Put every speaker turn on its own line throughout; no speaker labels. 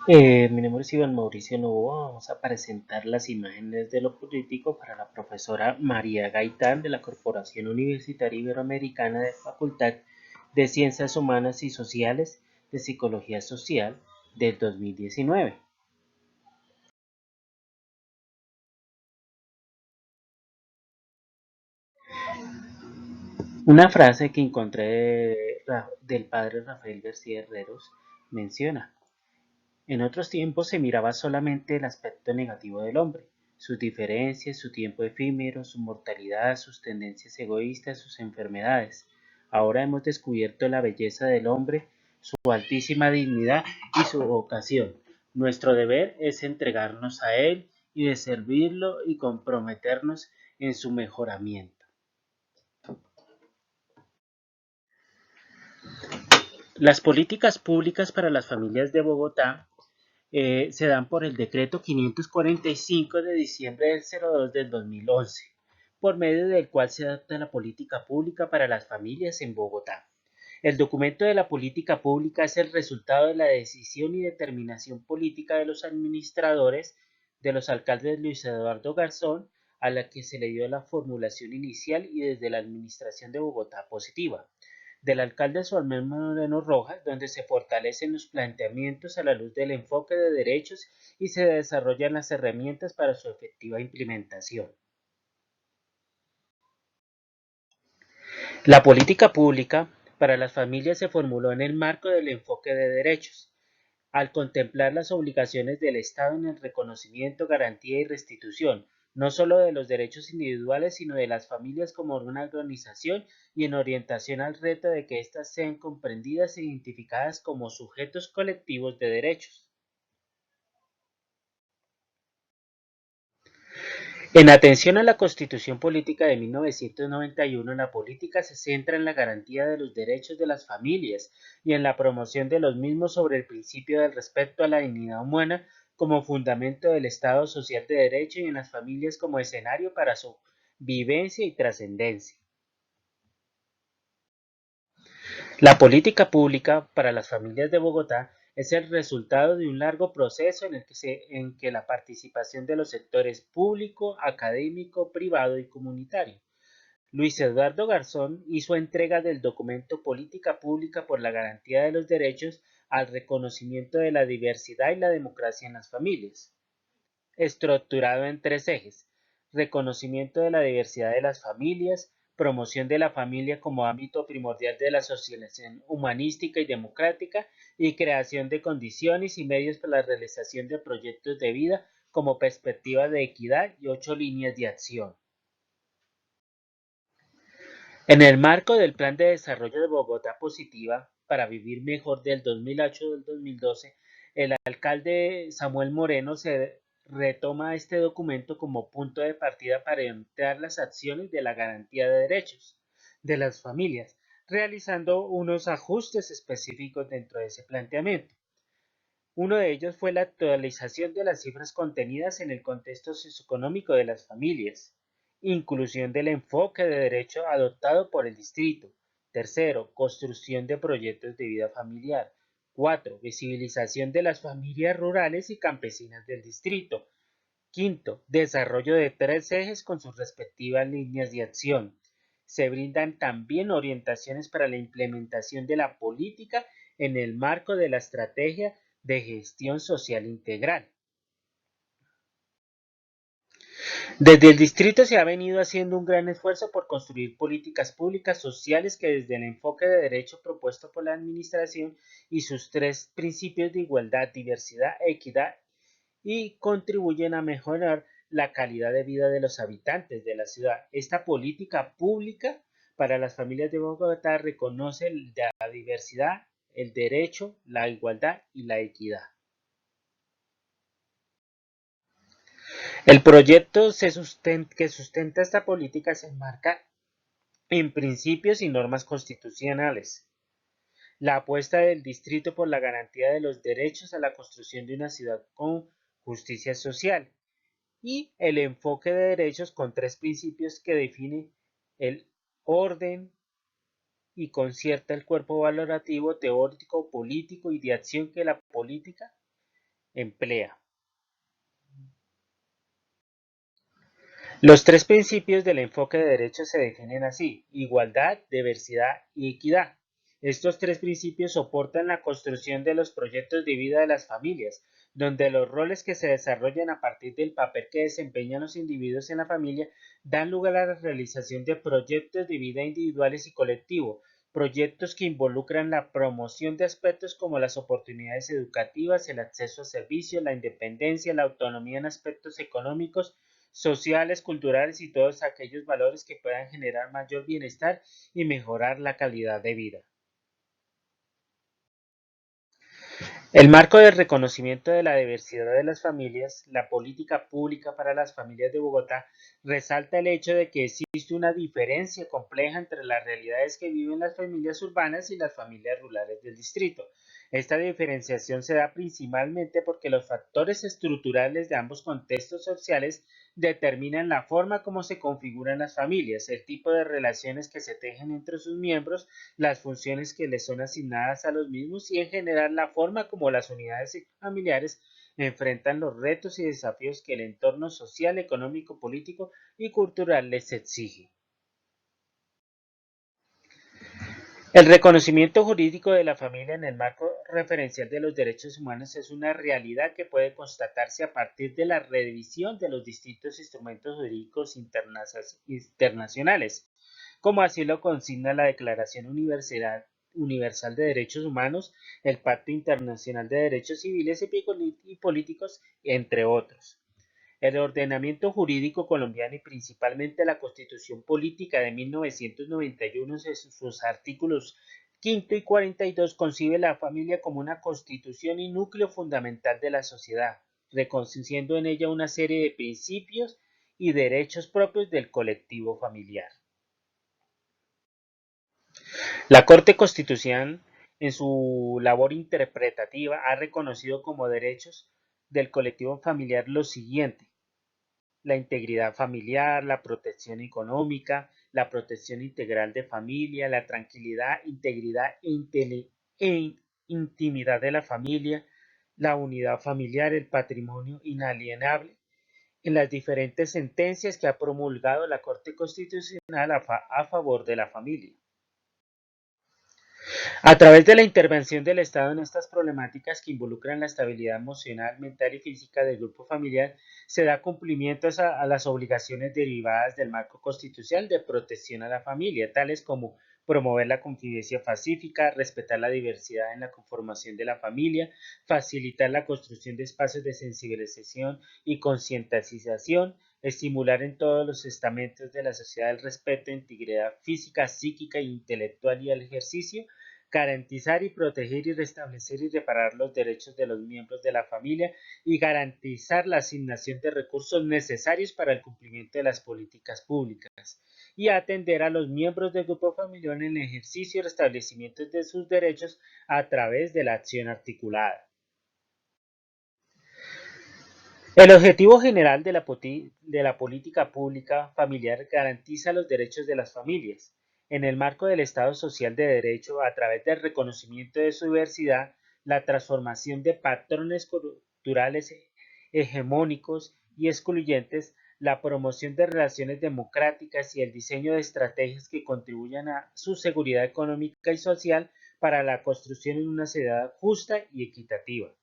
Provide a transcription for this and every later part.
Mi nombre es Iván Mauricio Novoa. Vamos a presentar las imágenes de lo político para la profesora María Gaitán de la Corporación Universitaria Iberoamericana de Facultad de Ciencias Humanas y Sociales de Psicología Social del 2019. Una frase que encontré del padre Rafael García Herreros menciona: en otros tiempos se miraba solamente el aspecto negativo del hombre, sus diferencias, su tiempo efímero, su mortalidad, sus tendencias egoístas, sus enfermedades. Ahora hemos descubierto la belleza del hombre, su altísima dignidad y su vocación. Nuestro deber es entregarnos a él y de servirlo y comprometernos en su mejoramiento. Las políticas públicas para las familias de Bogotá se dan por el decreto 545 de diciembre del 02 del 2011, por medio del cual se adopta la política pública para las familias en Bogotá. El documento de la política pública es el resultado de la decisión y determinación política de los administradores, de los alcaldes Luis Eduardo Garzón, a la que se le dio la formulación inicial y desde la administración de Bogotá positiva del alcalde Suarmel Moreno Rojas, donde se fortalecen los planteamientos a la luz del enfoque de derechos y se desarrollan las herramientas para su efectiva implementación. La política pública para las familias se formuló en el marco del enfoque de derechos, al contemplar las obligaciones del Estado en el reconocimiento, garantía y restitución, no solo de los derechos individuales, sino de las familias como una organización y en orientación al reto de que éstas sean comprendidas e identificadas como sujetos colectivos de derechos. En atención a la Constitución Política de 1991, la política se centra en la garantía de los derechos de las familias y en la promoción de los mismos sobre el principio del respeto a la dignidad humana como fundamento del Estado social de derecho y en las familias como escenario para su vivencia y trascendencia. La política pública para las familias de Bogotá es el resultado de un largo proceso en que la participación de los sectores público, académico, privado y comunitario. Luis Eduardo Garzón hizo entrega del documento Política Pública por la Garantía de los Derechos al reconocimiento de la diversidad y la democracia en las familias, estructurado en tres ejes: reconocimiento de la diversidad de las familias, promoción de la familia como ámbito primordial de la socialización humanística y democrática, y creación de condiciones y medios para la realización de proyectos de vida como perspectiva de equidad y 8 líneas de acción. En el marco del Plan de Desarrollo de Bogotá Positiva para Vivir Mejor del 2008-2012, el alcalde Samuel Moreno se retoma este documento como punto de partida para orientar las acciones de la garantía de derechos de las familias, realizando unos ajustes específicos dentro de ese planteamiento. Uno de ellos fue la actualización de las cifras contenidas en el contexto socioeconómico de las familias, inclusión del enfoque de derecho adoptado por el distrito. Tercero, construcción de proyectos de vida familiar. Cuatro, visibilización de las familias rurales y campesinas del distrito. Quinto, desarrollo de tres ejes con sus respectivas líneas de acción. Se brindan también orientaciones para la implementación de la política en el marco de la estrategia de gestión social integral. Desde el distrito se ha venido haciendo un gran esfuerzo por construir políticas públicas sociales que desde el enfoque de derecho propuesto por la administración y sus tres principios de igualdad, diversidad, equidad y contribuyen a mejorar la calidad de vida de los habitantes de la ciudad. Esta política pública para las familias de Bogotá reconoce la diversidad, el derecho, la igualdad y la equidad. El proyecto que sustenta esta política se enmarca en principios y normas constitucionales, la apuesta del distrito por la garantía de los derechos a la construcción de una ciudad con justicia social y el enfoque de derechos con tres principios que definen el orden y concierta el cuerpo valorativo, teórico, político y de acción que la política emplea. Los tres principios del enfoque de derechos se definen así: igualdad, diversidad y equidad. Estos tres principios soportan la construcción de los proyectos de vida de las familias, donde los roles que se desarrollan a partir del papel que desempeñan los individuos en la familia dan lugar a la realización de proyectos de vida individuales y colectivos, proyectos que involucran la promoción de aspectos como las oportunidades educativas, el acceso a servicios, la independencia, la autonomía en aspectos económicos, sociales, culturales y todos aquellos valores que puedan generar mayor bienestar y mejorar la calidad de vida. El marco del reconocimiento de la diversidad de las familias, la política pública para las familias de Bogotá, resalta el hecho de que existe una diferencia compleja entre las realidades que viven las familias urbanas y las familias rurales del distrito. Esta diferenciación se da principalmente porque los factores estructurales de ambos contextos sociales determinan la forma como se configuran las familias, el tipo de relaciones que se tejen entre sus miembros, las funciones que les son asignadas a los mismos y en general la forma como las unidades familiares enfrentan los retos y desafíos que el entorno social, económico, político y cultural les exige. El reconocimiento jurídico de la familia en el marco referencial de los derechos humanos es una realidad que puede constatarse a partir de la revisión de los distintos instrumentos jurídicos internacionales, como así lo consigna la Declaración Universal de Derechos Humanos, el Pacto Internacional de Derechos Civiles y Políticos, entre otros. El ordenamiento jurídico colombiano y principalmente la Constitución Política de 1991 en sus artículos quinto y 42 concibe la familia como una constitución y núcleo fundamental de la sociedad, reconociendo en ella una serie de principios y derechos propios del colectivo familiar. La Corte Constitucional, en su labor interpretativa, ha reconocido como derechos del colectivo familiar lo siguiente: la integridad familiar, la protección económica, la protección integral de familia, la tranquilidad, integridad e intimidad de la familia, la unidad familiar, el patrimonio inalienable. En las diferentes sentencias que ha promulgado la Corte Constitucional a favor de la familia. A través de la intervención del Estado en estas problemáticas que involucran la estabilidad emocional, mental y física del grupo familiar, se da cumplimiento a las obligaciones derivadas del marco constitucional de protección a la familia, tales como promover la convivencia pacífica, respetar la diversidad en la conformación de la familia, facilitar la construcción de espacios de sensibilización y concientización, estimular en todos los estamentos de la sociedad el respeto, integridad física, psíquica e intelectual y el ejercicio, garantizar y proteger y restablecer y reparar los derechos de los miembros de la familia y garantizar la asignación de recursos necesarios para el cumplimiento de las políticas públicas y atender a los miembros del grupo familiar en el ejercicio y restablecimiento de sus derechos a través de la acción articulada. El objetivo general de la política pública familiar garantiza los derechos de las familias, en el marco del Estado social de derecho, a través del reconocimiento de su diversidad, la transformación de patrones culturales hegemónicos y excluyentes, la promoción de relaciones democráticas y el diseño de estrategias que contribuyan a su seguridad económica y social para la construcción de una sociedad justa y equitativa.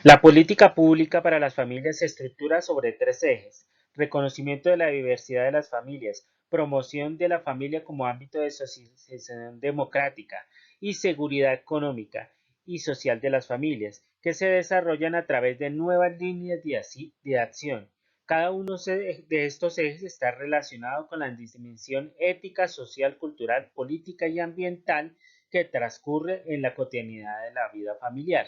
La política pública para las familias se estructura sobre tres ejes: reconocimiento de la diversidad de las familias, promoción de la familia como ámbito de socialización democrática y seguridad económica y social de las familias, que se desarrollan a través de nuevas líneas de acción. Cada uno de estos ejes está relacionado con la dimensión ética, social, cultural, política y ambiental que transcurre en la cotidianidad de la vida familiar.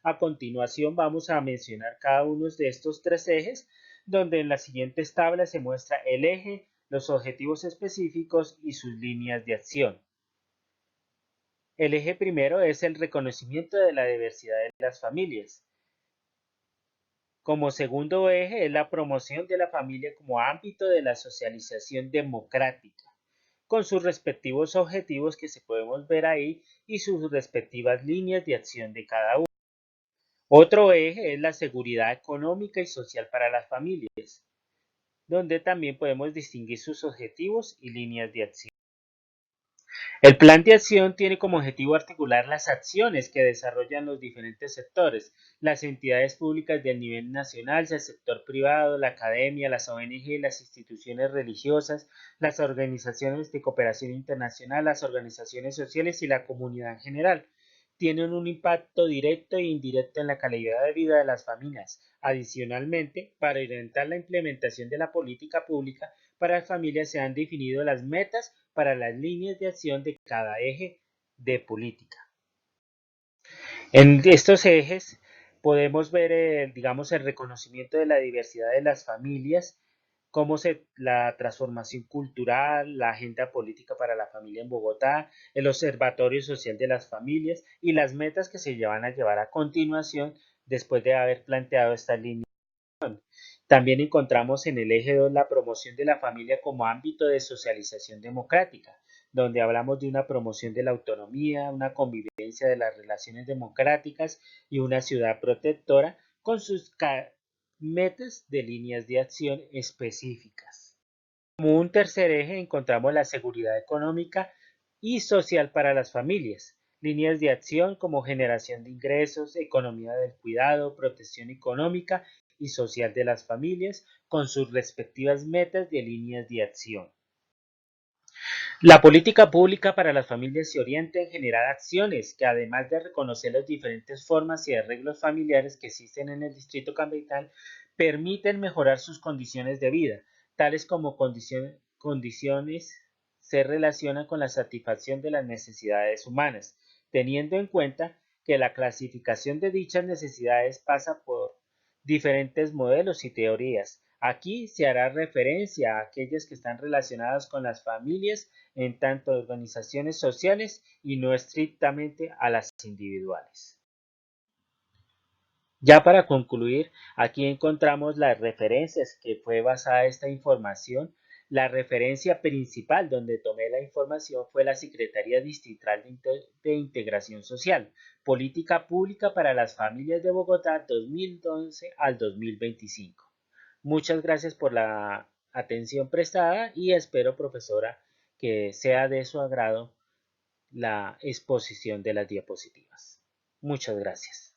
A continuación vamos a mencionar cada uno de estos tres ejes, donde en las siguientes tablas se muestra el eje, los objetivos específicos y sus líneas de acción. El eje primero es el reconocimiento de la diversidad de las familias. Como segundo eje es la promoción de la familia como ámbito de la socialización democrática, con sus respectivos objetivos que se podemos ver ahí y sus respectivas líneas de acción de cada uno. Otro eje es la seguridad económica y social para las familias, donde también podemos distinguir sus objetivos y líneas de acción. El plan de acción tiene como objetivo articular las acciones que desarrollan los diferentes sectores, las entidades públicas del nivel nacional, el sector privado, la academia, las ONG, las instituciones religiosas, las organizaciones de cooperación internacional, las organizaciones sociales y la comunidad en general. Tienen un impacto directo e indirecto en la calidad de vida de las familias. Adicionalmente, para orientar la implementación de la política pública para las familias se han definido las metas para las líneas de acción de cada eje de política. En estos ejes podemos ver, digamos, el reconocimiento de la diversidad de las familias, la transformación cultural, la agenda política para la familia en Bogotá, el observatorio social de las familias y las metas que se van a llevar a continuación después de haber planteado esta línea. También encontramos en el eje 2 la promoción de la familia como ámbito de socialización democrática, donde hablamos de una promoción de la autonomía, una convivencia de las relaciones democráticas y una ciudad protectora con sus metas de líneas de acción específicas. Como un tercer eje encontramos la seguridad económica y social para las familias, líneas de acción como generación de ingresos, economía del cuidado, protección económica y social de las familias, con sus respectivas metas de líneas de acción. La política pública para las familias se orienta en generar acciones que, además de reconocer las diferentes formas y arreglos familiares que existen en el Distrito Capital, permiten mejorar sus condiciones de vida, tales como condiciones se relacionan con la satisfacción de las necesidades humanas, teniendo en cuenta que la clasificación de dichas necesidades pasa por diferentes modelos y teorías. Aquí se hará referencia a aquellas que están relacionadas con las familias en tanto organizaciones sociales y no estrictamente a las individuales. Ya para concluir, aquí encontramos las referencias que fue basada esta información. La referencia principal donde tomé la información fue la Secretaría Distrital de Integración Social, Política Pública para las Familias de Bogotá 2011 al 2025. Muchas gracias por la atención prestada y espero, profesora, que sea de su agrado la exposición de las diapositivas. Muchas gracias.